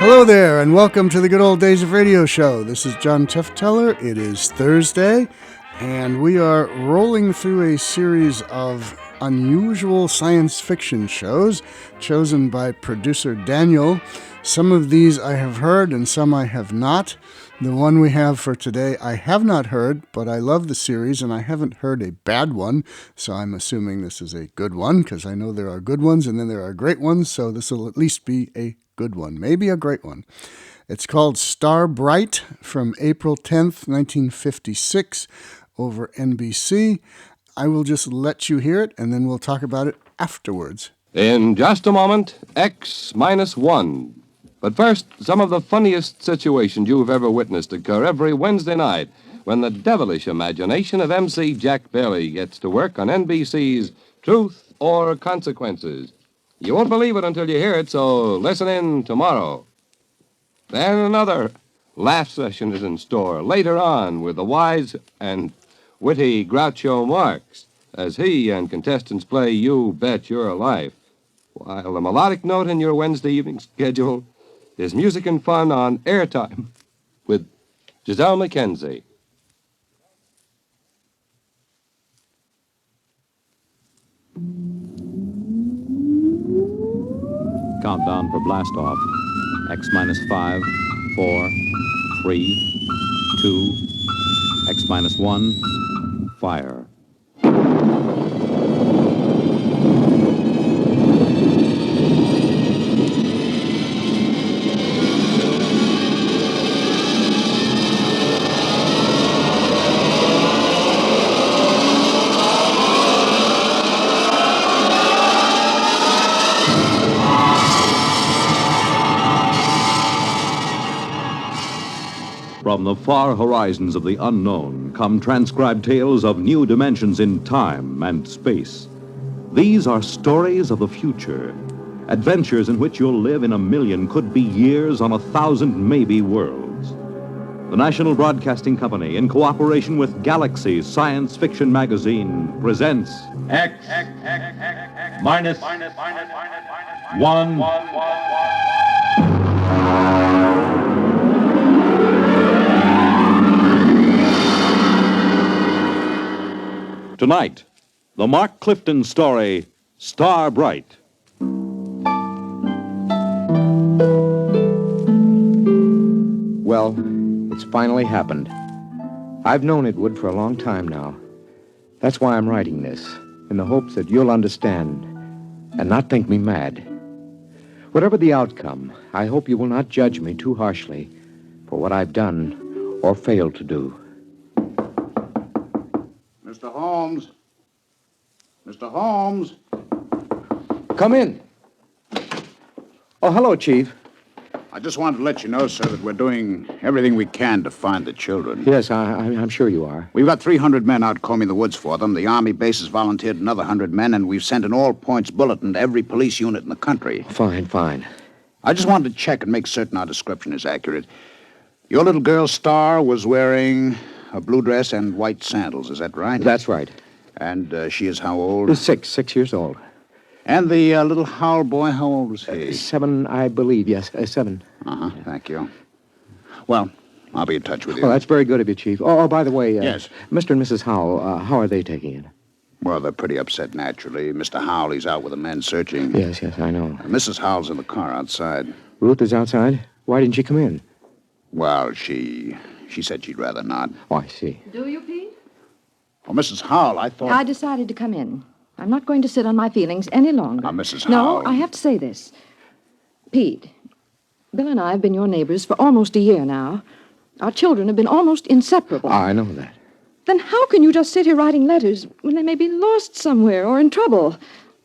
Hello there, and welcome to the Good Old Days of Radio show. This is John Tefteller. It is Thursday, and we are rolling through a series of unusual science fiction shows chosen by producer Daniel. Some of these I have heard and some I have not. The one we have for today I have not heard, but I love the series and I haven't heard a bad one, so I'm assuming this is a good one because I know there are good ones and then there are great ones, so this will at least be a good one, maybe a great one. It's called Star Bright from April 10th, 1956 over NBC. I will just let you hear it and then we'll talk about it afterwards. In just a moment, X minus 1. But first, some of the funniest situations you've ever witnessed occur every Wednesday night when the devilish imagination of MC Jack Bailey gets to work on NBC's Truth or Consequences. You won't believe it until you hear it, so listen in tomorrow. Then another laugh session is in store later on with the wise and witty Groucho Marx as he and contestants play You Bet Your Life, while the melodic note in your Wednesday evening schedule is music and fun on Airtime with Giselle McKenzie. Countdown for blast off. X minus 5, 4, 3, 2, X minus 1, fire. From the far horizons of the unknown come transcribed tales of new dimensions in time and space. These are stories of the future, adventures in which you'll live in 1,000,000, could be years on 1,000 maybe worlds. The National Broadcasting Company, in cooperation with Galaxy Science Fiction Magazine, presents X minus 1. Tonight, the Mark Clifton story, Star Bright. Well, it's finally happened. I've known it would for a long time now. That's why I'm writing this, in the hopes that you'll understand and not think me mad. Whatever the outcome, I hope you will not judge me too harshly for what I've done or failed to do. Mr. Holmes. Mr. Holmes. Come in. Oh, hello, Chief. I just wanted to let you know, sir, that we're doing everything we can to find the children. Yes, I'm sure you are. We've got 300 men out combing the woods for them. The Army base has volunteered another 100 men, and we've sent an all-points bulletin to every police unit in the country. Fine. I just wanted to check and make certain our description is accurate. Your little girl, Star, was wearing a blue dress and white sandals. Is that right? That's right. And she is how old? 6 years old. And the little Howell boy, how old was he? 7, I believe, yes, 7. Uh-huh, thank you. Well, I'll be in touch with you. Well, that's very good of you, Chief. Oh, by the way, yes. Mr. and Mrs. Howell, how are they taking it? Well, they're pretty upset, naturally. Mr. Howell, he's out with the men searching. Yes, I know. Mrs. Howell's in the car outside. Ruth is outside? Why didn't she come in? Well, she said she'd rather not. Oh, I see. Do you, Pete? Oh, Mrs. Howell, I thought... I decided to come in. I'm not going to sit on my feelings any longer. Now, Mrs. Howell... No, I have to say this. Pete, Bill and I have been your neighbors for almost a year now. Our children have been almost inseparable. I know that. Then how can you just sit here writing letters when they may be lost somewhere or in trouble?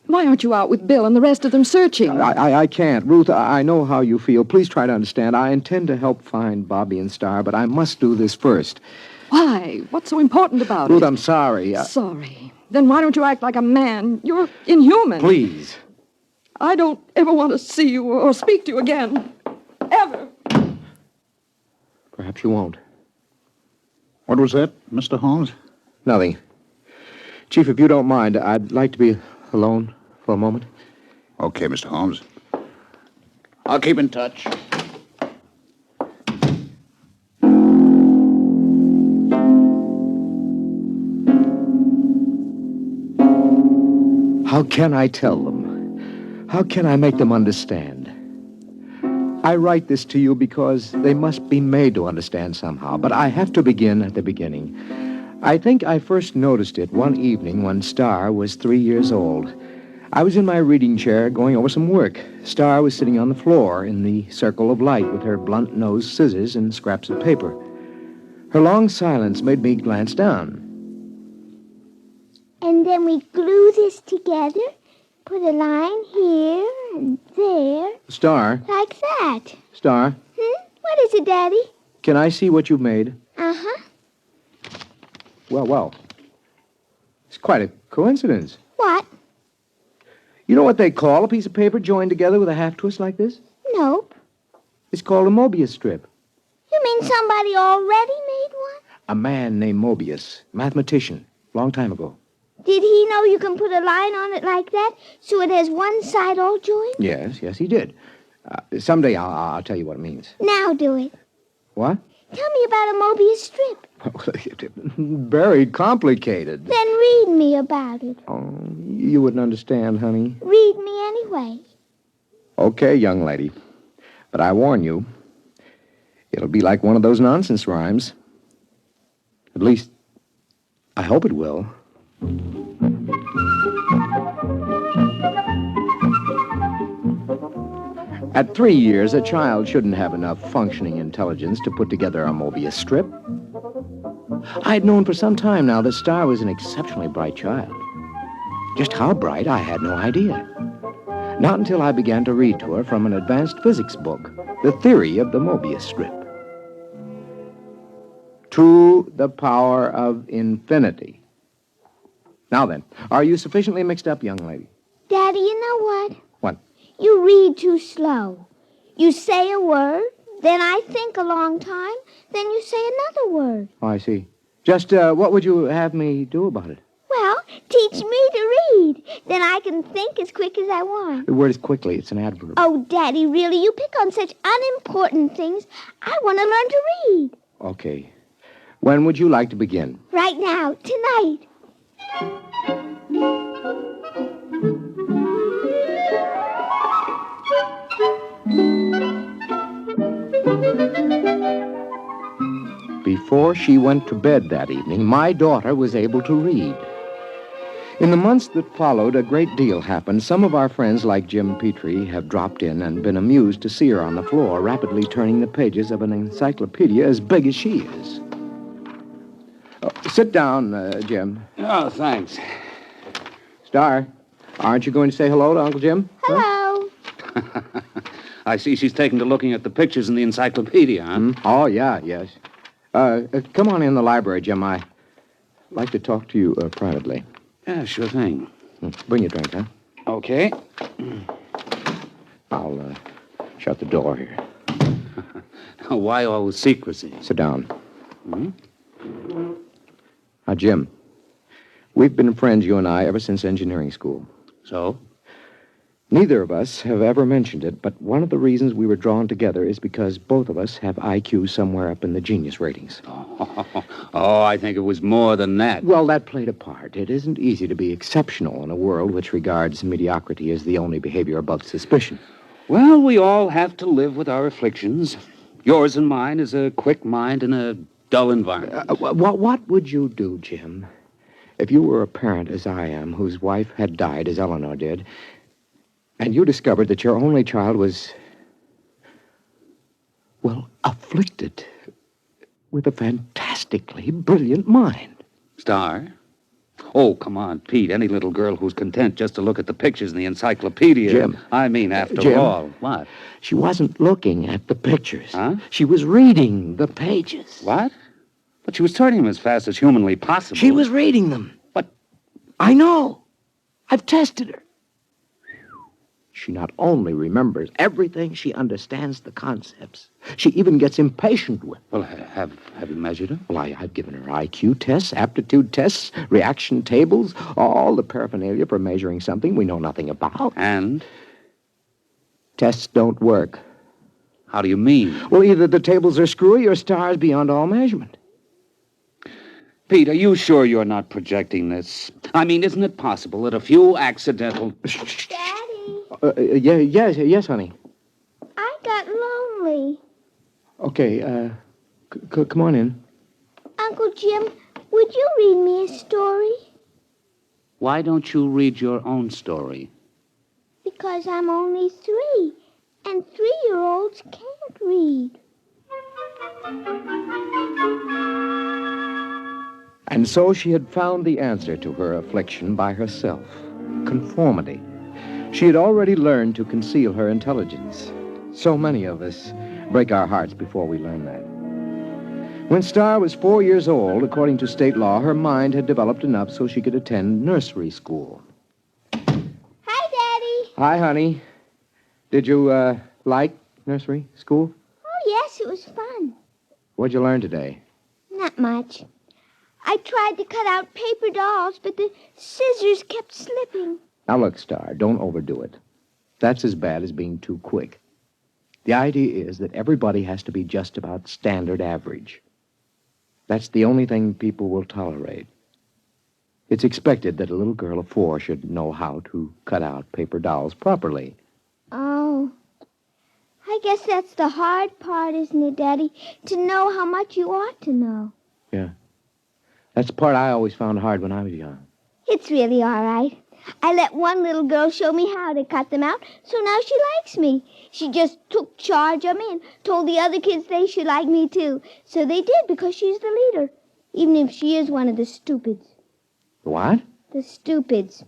Why aren't you out with Bill and the rest of them searching? I can't. Ruth, I know how you feel. Please try to understand. I intend to help find Bobby and Star, but I must do this first. Why? What's so important about Ruth, it? I'm sorry. Sorry. Then why don't you act like a man? You're inhuman. Please. I don't ever want to see you or speak to you again. Ever. Perhaps you won't. What was that, Mr. Holmes? Nothing. Chief, if you don't mind, I'd like to be alone for a moment. Okay, Mr. Holmes. I'll keep in touch. How can I tell them? How can I make them understand? I write this to you because they must be made to understand somehow, but I have to begin at the beginning. I think I first noticed it one evening when Star was 3 years old. I was in my reading chair going over some work. Star was sitting on the floor in the circle of light with her blunt-nosed scissors and scraps of paper. Her long silence made me glance down. And then we glue this together, put a line here and there. Star. Like that. Star. What is it, Daddy? Can I see what you've made? Uh-huh. Well. It's quite a coincidence. What? You know what they call a piece of paper joined together with a half twist like this? Nope. It's called a Mobius strip. You mean somebody already made one? A man named Mobius, mathematician, long time ago. Did he know you can put a line on it like that so it has one side all joined? Yes, he did. Someday I'll tell you what it means. Now do it. What? Tell me about a Mobius strip. Very complicated. Then read me about it. Oh, you wouldn't understand, honey. Read me anyway. Okay, young lady. But I warn you, it'll be like one of those nonsense rhymes. At least, I hope it will. At 3 years, a child shouldn't have enough functioning intelligence to put together a Mobius strip. I'd known for some time now that Star was an exceptionally bright child. Just how bright, I had no idea. Not until I began to read to her from an advanced physics book, The Theory of the Mobius Strip. To the power of infinity. Now then, are you sufficiently mixed up, young lady? Daddy, you know what? What? You read too slow. You say a word, then I think a long time, then you say another word. Oh, I see. Just what would you have me do about it? Well, teach me to read. Then I can think as quick as I want. The word is quickly. It's an adverb. Oh, Daddy, really? You pick on such unimportant things. I want to learn to read. Okay. When would you like to begin? Right now, tonight. Before she went to bed that evening, my daughter was able to read. In the months that followed, a great deal happened. Some of our friends, like Jim Petrie, have dropped in and been amused to see her on the floor, rapidly turning the pages of an encyclopedia as big as she is. Oh, sit down, Jim. Oh, thanks. Star, aren't you going to say hello to Uncle Jim? Hello. I see she's taken to looking at the pictures in the encyclopedia, huh? Oh, yeah, yes. Come on in the library, Jim. I'd like to talk to you privately. Yeah, sure thing. Bring your drink, huh? Okay. I'll shut the door here. Why all the secrecy? Sit down. Now, Jim, we've been friends, you and I, ever since engineering school. So? Neither of us have ever mentioned it, but one of the reasons we were drawn together is because both of us have IQ somewhere up in the genius ratings. Oh, I think it was more than that. Well, that played a part. It isn't easy to be exceptional in a world which regards mediocrity as the only behavior above suspicion. Well, we all have to live with our afflictions. Yours and mine is a quick mind in a dull environment. What would you do, Jim, if you were a parent, as I am, whose wife had died, as Eleanor did, and you discovered that your only child was, well, afflicted with a fantastically brilliant mind? Star? Oh, come on, Pete. Any little girl who's content just to look at the pictures in the encyclopedia. Jim. I mean, after Jim, all. What? She wasn't looking at the pictures. Huh? She was reading the pages. What? But she was turning them as fast as humanly possible. She was reading them. But I know. I've tested her. She not only remembers everything, she understands the concepts. She even gets impatient with them. Well, have you measured her? Well, I've given her IQ tests, aptitude tests, reaction tables, all the paraphernalia for measuring something we know nothing about. And? Tests don't work. How do you mean? Well, either the tables are screwy or Star's beyond all measurement. Pete, are you sure you're not projecting this? I mean, isn't it possible that a few accidental... Daddy, Yes, honey. I got lonely. Okay, come on in. Uncle Jim, would you read me a story? Why don't you read your own story? Because I'm only 3, and 3-year-olds can't read. And so she had found the answer to her affliction by herself. Conformity. She had already learned to conceal her intelligence. So many of us break our hearts before we learn that. When Star was 4 years old, according to state law, her mind had developed enough so she could attend nursery school. Hi, Daddy. Hi, honey. Did you, like nursery school? Oh, yes, it was fun. What'd you learn today? Not much. I tried to cut out paper dolls, but the scissors kept slipping. Now, look, Star, don't overdo it. That's as bad as being too quick. The idea is that everybody has to be just about standard average. That's the only thing people will tolerate. It's expected that a little girl of 4 should know how to cut out paper dolls properly. Oh. I guess that's the hard part, isn't it, Daddy? To know how much you ought to know. Yeah. That's the part I always found hard when I was young. It's really all right. I let one little girl show me how to cut them out, so now she likes me. She just took charge of me and told the other kids they should like me, too. So they did, because she's the leader, even if she is one of the stupids. What? The stupids.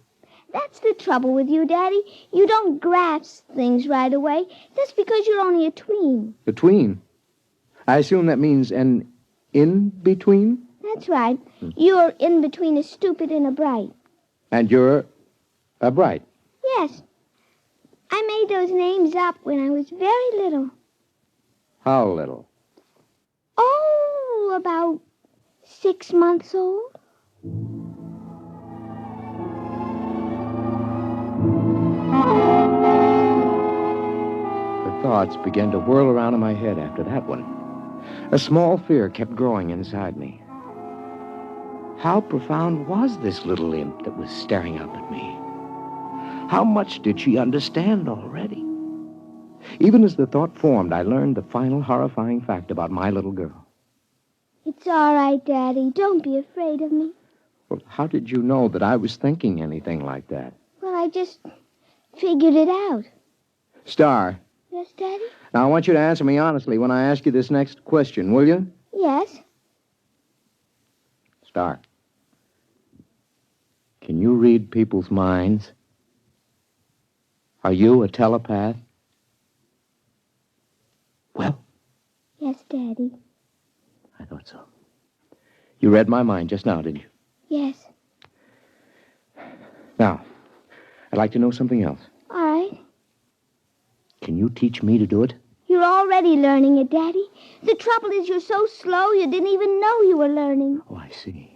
That's the trouble with you, Daddy. You don't grasp things right away. That's because you're only a tween. A tween? I assume that means an in-between? That's right. You're in between a stupid and a bright. And you're a bright. Yes. I made those names up when I was very little. How little? Oh, about 6 months old. The thoughts began to whirl around in my head after that one. A small fear kept growing inside me. How profound was this little imp that was staring up at me? How much did she understand already? Even as the thought formed, I learned the final horrifying fact about my little girl. It's all right, Daddy. Don't be afraid of me. Well, how did you know that I was thinking anything like that? Well, I just figured it out. Star, Yes, Daddy? now I want you to answer me honestly when I ask you this next question, will you? Yes. Star, can you read people's minds? Are you a telepath? Well, Yes, Daddy. I thought so. You read my mind just now, didn't you? Yes. Now, I'd like to know something else. All right. Can you teach me to do it? You're already learning it, Daddy. The trouble is you're so slow you didn't even know you were learning. Oh, I see.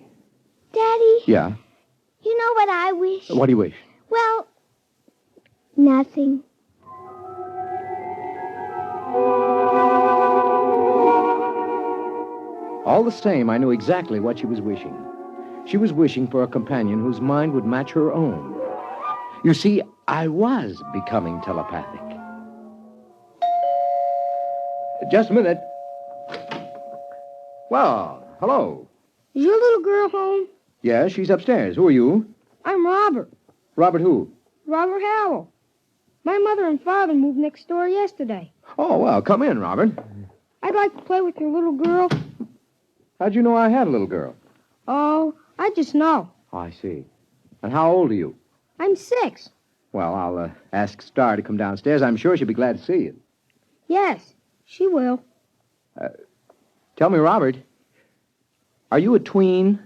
Daddy? Yeah? You know what I wish? What do you wish? Well, nothing. All the same, I knew exactly what she was wishing. She was wishing for a companion whose mind would match her own. You see, I was becoming telepathic. Just a minute. Well, hello. Is your little girl home? Yeah, she's upstairs. Who are you? I'm Robert. Robert who? Robert Howell. My mother and father moved next door yesterday. Oh, well, come in, Robert. I'd like to play with your little girl. How'd you know I had a little girl? Oh, I just know. Oh, I see. And how old are you? I'm 6. Well, I'll ask Star to come downstairs. I'm sure she'll be glad to see you. Yes, she will. Tell me, Robert, are you a tween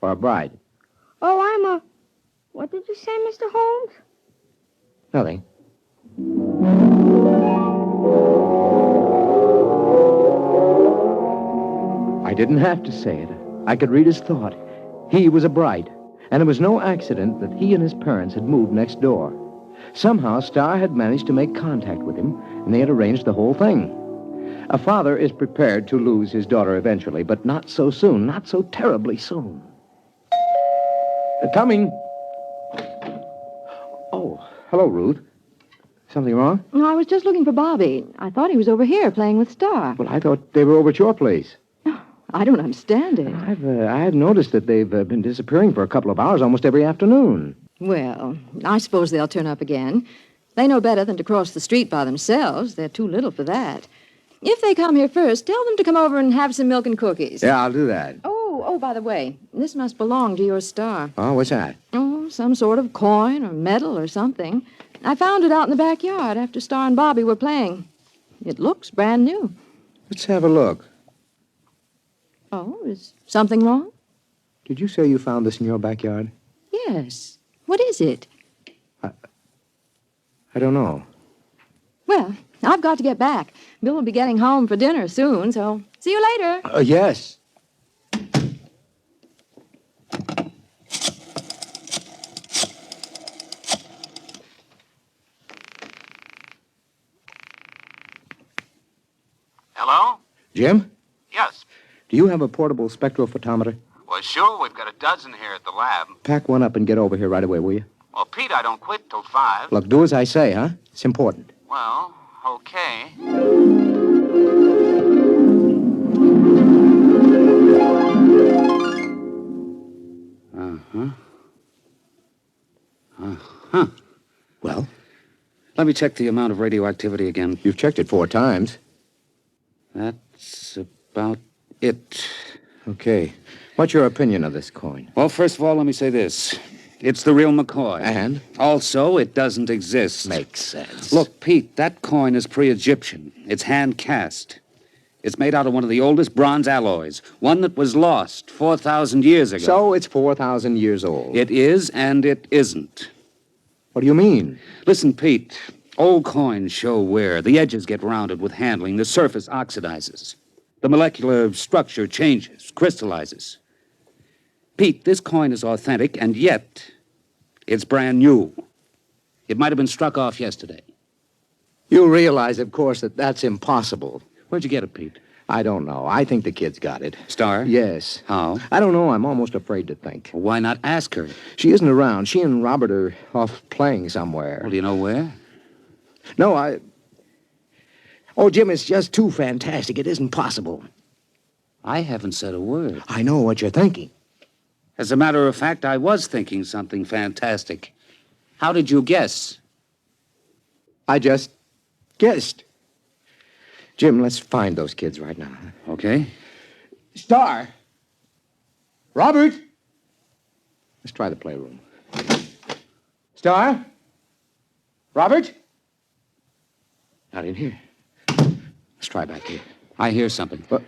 or a bride? Oh, I'm a... What did you say, Mr. Holmes? Nothing. I didn't have to say it. I could read his thought. He was a bride, and it was no accident that he and his parents had moved next door. Somehow, Star had managed to make contact with him, and they had arranged the whole thing. A father is prepared to lose his daughter eventually, but not so soon, not so terribly soon. Coming. Oh, hello, Ruth. Something wrong? No, I was just looking for Bobby. I thought he was over here playing with Star. Well, I thought they were over at your place. I don't understand it. I've noticed that they've been disappearing for a couple of hours almost every afternoon. Well, I suppose they'll turn up again. They know better than to cross the street by themselves. They're too little for that. If they come here first, tell them to come over and have some milk and cookies. Yeah, I'll do that. Oh, by the way, this must belong to your Star. Oh, what's that? Oh, some sort of coin or medal or something. I found it out in the backyard after Star and Bobby were playing. It looks brand new. Let's have a look. Oh, is something wrong? Did you say you found this in your backyard? Yes. What is it? I don't know. Well, I've got to get back. Bill will be getting home for dinner soon, so see you later. Yes. Hello? Jim? Yes. Do you have a portable spectrophotometer? Well, sure, we've got a dozen here at the lab. Pack one up and get over here right away, will you? Well, Pete, I don't quit till 5. Look, do as I say, huh? It's important. Well, okay. Well? Let me check the amount of radioactivity again. You've checked it 4 times. That's about it. Okay. What's your opinion of this coin? Well, first of all, let me say this. It's the real McCoy. And? Also, it doesn't exist. Makes sense. Look, Pete, that coin is pre-Egyptian. It's hand-cast. It's made out of one of the oldest bronze alloys, one that was lost 4,000 years ago. So it's 4,000 years old. It is and it isn't. What do you mean? Listen, Pete, old coins show wear. The edges get rounded with handling. The surface oxidizes. The molecular structure changes, crystallizes. Pete, this coin is authentic, and yet it's brand new. It might have been struck off yesterday. You realize, of course, that that's impossible. Where'd you get it, Pete? I don't know. I think the kid's got it. Star? Yes. How? I don't know. I'm almost afraid to think. Well, why not ask her? She isn't around. She and Robert are off playing somewhere. Well, do you know where? No, Oh, Jim, it's just too fantastic. It isn't possible. I haven't said a word. I know what you're thinking. As a matter of fact, I was thinking something fantastic. How did you guess? I just guessed. Jim, let's find those kids right now. Okay. Star! Robert! Let's try the playroom. Star? Robert? Not in here. Let's try back here. I hear something. What?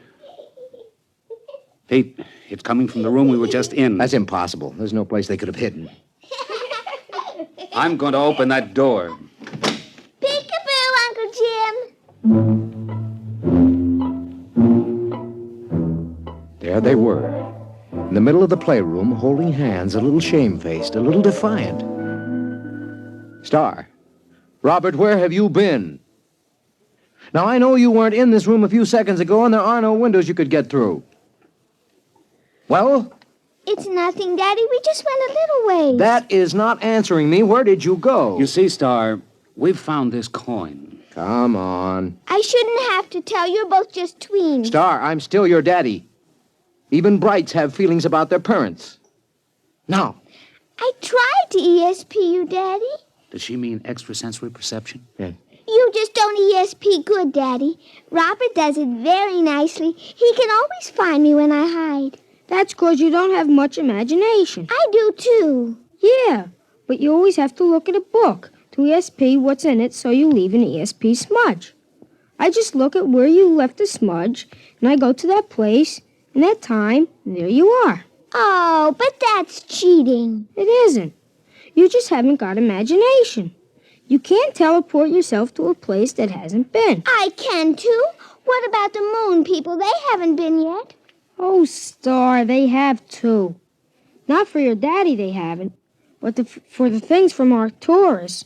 Pete, it's coming from the room we were just in. That's impossible. There's no place they could have hidden. I'm going to open that door. Peekaboo, Uncle Jim. There they were, in the middle of the playroom, holding hands, a little shamefaced, a little defiant. Star, Robert, where have you been? Now, I know you weren't in this room a few seconds ago, and there are no windows you could get through. Well? It's nothing, Daddy. We just went a little ways. That is not answering me. Where did you go? You see, Star, we've found this coin. Come on. I shouldn't have to tell. You're both just tweens. Star, I'm still your daddy. Even brights have feelings about their parents. Now. I tried to ESP you, Daddy. Does she mean extrasensory perception? Yeah. You just don't ESP good, Daddy. Robert does it very nicely. He can always find me when I hide. That's 'cause you don't have much imagination. I do, too. Yeah, but you always have to look at a book to ESP what's in it so you leave an ESP smudge. I just look at where you left the smudge, and I go to that place, and that time, there you are. Oh, but that's cheating. It isn't. You just haven't got imagination. You can't teleport yourself to a place that hasn't been. I can, too. What about the moon people? They haven't been yet. Oh, Star, they have too. Not for your daddy, they haven't, but for the things from Arcturus.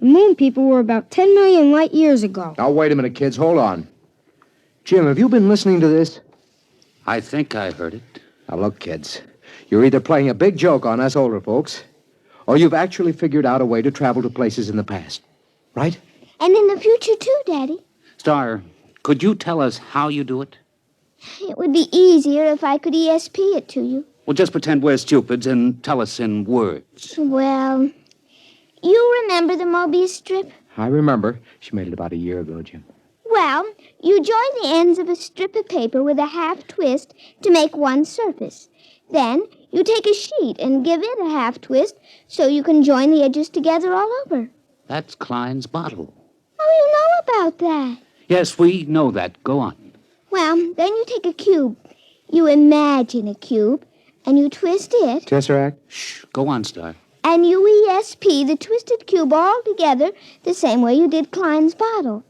The moon people were about 10 million light years ago. Now, wait a minute, kids. Hold on. Jim, have you been listening to this? I think I heard it. Now, look, kids. You're either playing a big joke on us older folks, or you've actually figured out a way to travel to places in the past. Right? And in the future, too, Daddy. Star, could you tell us how you do it? It would be easier if I could ESP it to you. Well, just pretend we're stupids and tell us in words. Well, you remember the Mobius strip? I remember. She made it about a year ago, Jim. Well, you join the ends of a strip of paper with a half twist to make one surface. Then you take a sheet and give it a half twist so you can join the edges together all over. That's Klein's bottle. Oh, you know about that. Yes, we know that. Go on. Well, then you take a cube. You imagine a cube, and you twist it. Tesseract? Shh. Go on, Star. And you ESP the twisted cube all together the same way you did Klein's bottle.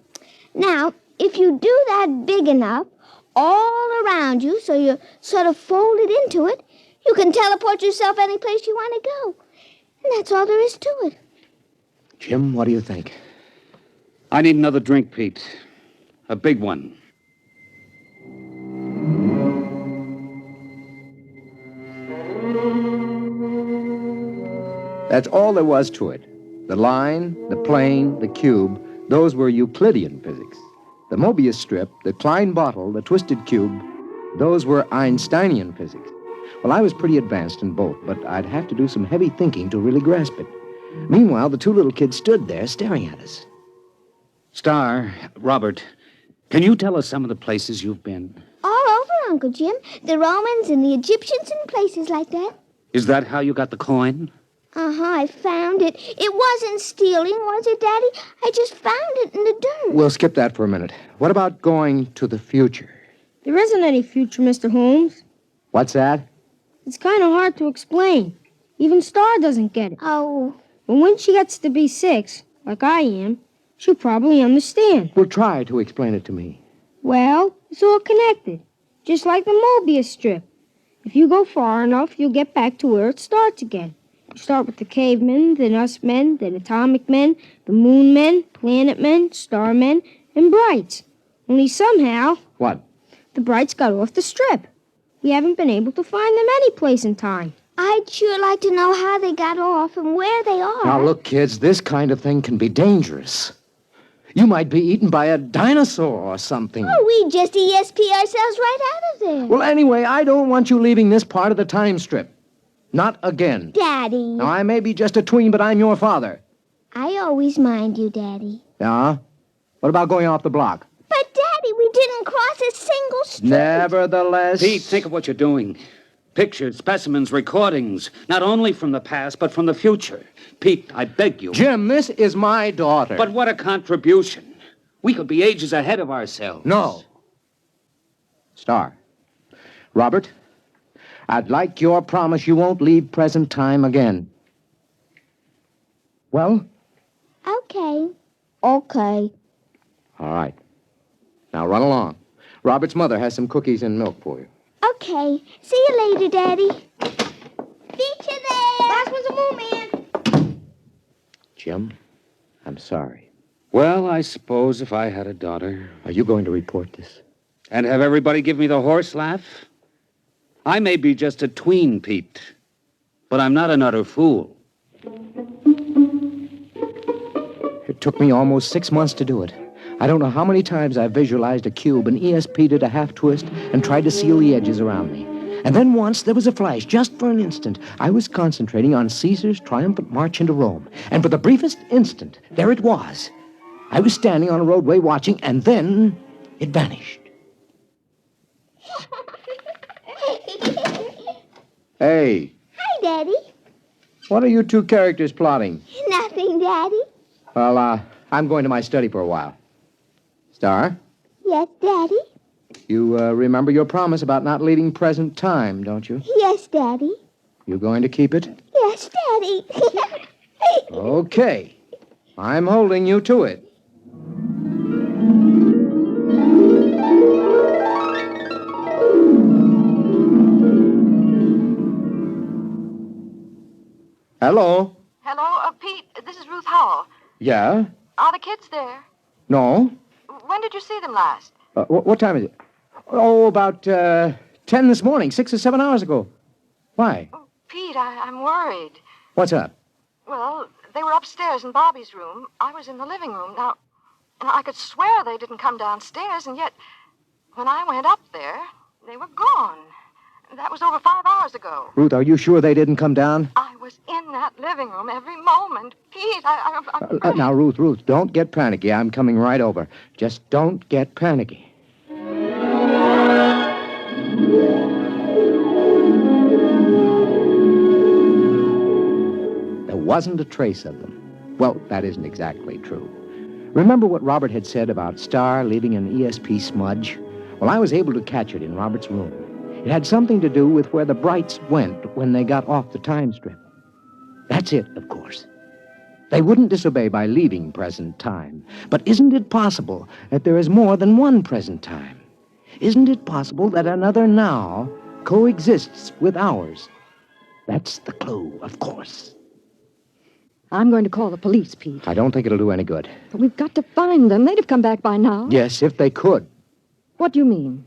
Now, if you do that big enough, all around you, so you're sort of folded into it, you can teleport yourself any place you want to go. And that's all there is to it. Jim, what do you think? I need another drink, Pete. A big one. That's all there was to it. The line, the plane, the cube, those were Euclidean physics. The Mobius strip, the Klein bottle, the twisted cube, those were Einsteinian physics. Well, I was pretty advanced in both, but I'd have to do some heavy thinking to really grasp it. Meanwhile, the two little kids stood there staring at us. Star, Robert, can you tell us some of the places you've been? All over, Uncle Jim. The Romans and the Egyptians and places like that. Is that how you got the coin? Uh-huh, I found it. It wasn't stealing, was it, Daddy? I just found it in the dirt. We'll skip that for a minute. What about going to the future? There isn't any future, Mr. Holmes. What's that? It's kind of hard to explain. Even Star doesn't get it. Oh. But when she gets to be 6, like I am, she'll probably understand. Well, try to explain it to me. Well, it's all connected, just like the Mobius strip. If you go far enough, you'll get back to where it starts again. You start with the cavemen, then us men, then atomic men, the moon men, planet men, star men, and brights. Only somehow... What? The brights got off the strip. We haven't been able to find them any place in time. I'd sure like to know how they got off and where they are. Now, look, kids, this kind of thing can be dangerous. You might be eaten by a dinosaur or something. Oh, we just ESP ourselves right out of there. Well, anyway, I don't want you leaving this part of the time strip. Not again. Daddy. Now, I may be just a tween, but I'm your father. I always mind you, Daddy. Yeah? What about going off the block? But, Daddy, we didn't cross a single street. Nevertheless... Pete, think of what you're doing. Pictures, specimens, recordings, not only from the past, but from the future. Pete, I beg you. Jim, this is my daughter. But what a contribution. We could be ages ahead of ourselves. No. Star. Robert, I'd like your promise you won't leave present time again. Well? Okay. Okay. All right. Now run along. Robert's mother has some cookies and milk for you. Okay. See you later, Daddy. Beat you there. Last one's a moon man. Jim, I'm sorry. Well, I suppose if I had a daughter... Are you going to report this? And have everybody give me the horse laugh? I may be just a tween, Pete, but I'm not an utter fool. It took me almost 6 months to do it. I don't know how many times I visualized a cube and ESP'd it a half twist and tried to seal the edges around me. And then once there was a flash, just for an instant. I was concentrating on Caesar's triumphant march into Rome. And for the briefest instant, there it was. I was standing on a roadway watching, and then it vanished. Hey. Hi, Daddy. What are you two characters plotting? Nothing, Daddy. Well, I'm going to my study for a while. Star? Yes, Daddy? You remember your promise about not leaving present time, don't you? Yes, Daddy. You going to keep it? Yes, Daddy. Okay. I'm holding you to it. Hello? Hello, Pete. This is Ruth Howell. Yeah? Are the kids there? No? When did you see them last? What time is it? Oh, about 10 this morning, 6 or 7 hours ago. Why? Oh, Pete, I'm worried. What's up? Well, they were upstairs in Bobby's room. I was in the living room. Now, I could swear they didn't come downstairs, and yet, when I went up there, they were gone. That was over 5 hours ago. Ruth, are you sure they didn't come down? I was in that living room every moment. Pete, I'm Now, Ruth, don't get panicky. I'm coming right over. Just don't get panicky. There wasn't a trace of them. Well, that isn't exactly true. Remember what Robert had said about Star leaving an ESP smudge? Well, I was able to catch it in Robert's room. It had something to do with where the Brights went when they got off the time strip. That's it, of course. They wouldn't disobey by leaving present time. But isn't it possible that there is more than one present time? Isn't it possible that another now coexists with ours? That's the clue, of course. I'm going to call the police, Pete. I don't think it'll do any good. But we've got to find them. They'd have come back by now. Yes, if they could. What do you mean?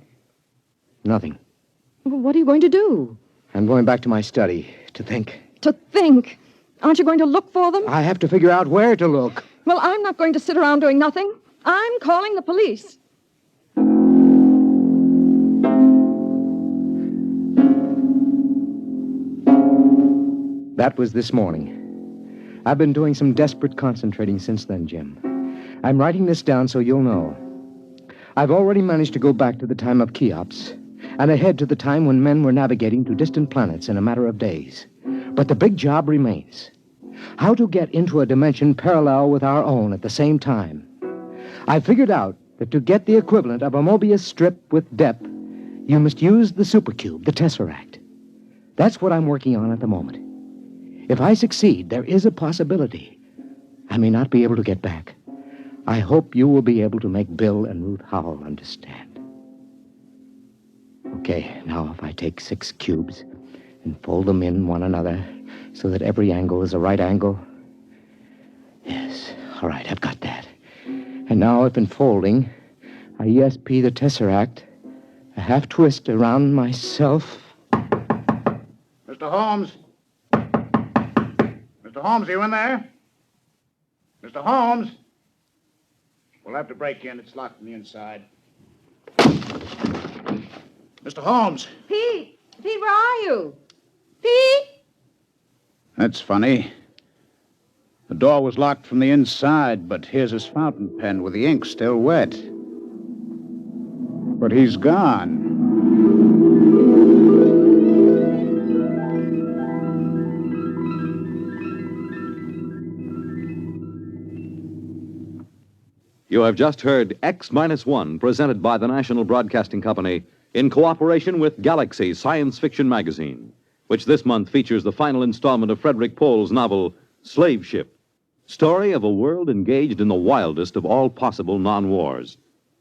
Nothing. Well, what are you going to do? I'm going back to my study to think. To think? Aren't you going to look for them? I have to figure out where to look. Well, I'm not going to sit around doing nothing. I'm calling the police. That was this morning. I've been doing some desperate concentrating since then, Jim. I'm writing this down so you'll know. I've already managed to go back to the time of Cheops and ahead to the time when men were navigating to distant planets in a matter of days. But the big job remains. How to get into a dimension parallel with our own at the same time. I figured out that to get the equivalent of a Mobius strip with depth, you must use the supercube, the tesseract. That's what I'm working on at the moment. If I succeed, there is a possibility I may not be able to get back. I hope you will be able to make Bill and Ruth Howell understand. Okay, now if I take 6 cubes and fold them in one another so that every angle is a right angle. Yes, all right, I've got that. And now if in folding, I ESP the tesseract, a half twist around myself. Mr. Holmes? Mr. Holmes, are you in there? Mr. Holmes? We'll have to break in. It's locked from the inside. Mr. Holmes! Pete! Pete, where are you? Pete! That's funny. The door was locked from the inside, but here's his fountain pen with the ink still wet. But he's gone. You have just heard X-1, presented by the National Broadcasting Company in cooperation with Galaxy Science Fiction Magazine, which this month features the final installment of Frederick Pohl's novel, Slave Ship, story of a world engaged in the wildest of all possible non-wars,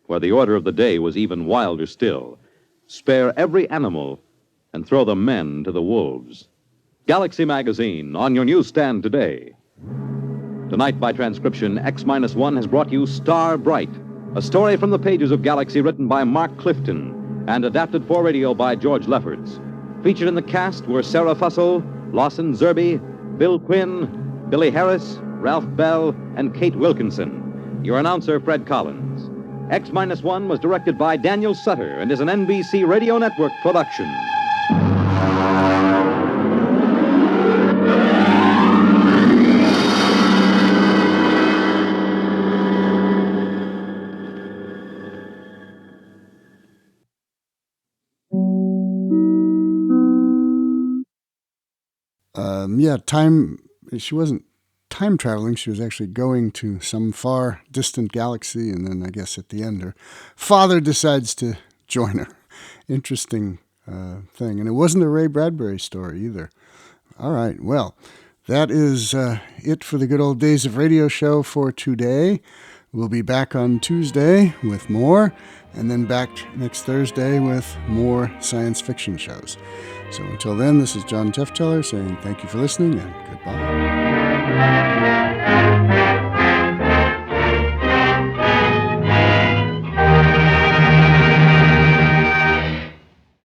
where the order of the day was even wilder still. Spare every animal and throw the men to the wolves. Galaxy Magazine, on your newsstand today. Tonight, by transcription, X-1 has brought you Star Bright, a story from the pages of Galaxy written by Mark Clifton and adapted for radio by George Lefferts. Featured in the cast were Sarah Fussell, Lawson Zerby, Bill Quinn, Billy Harris, Ralph Bell, and Kate Wilkinson. Your announcer, Fred Collins. X-1 was directed by Daniel Sutter and is an NBC Radio Network production. She wasn't time traveling. She was actually going to some far distant galaxy, and then I guess at the end her father decides to join her. Interesting thing. And it wasn't a Ray Bradbury story either. All right, well, that is it for the Good Old Days of Radio show for today. We'll be back on Tuesday with more, and then back next Thursday with more science fiction shows. So until then, this is John Tefteller saying thank you for listening and goodbye.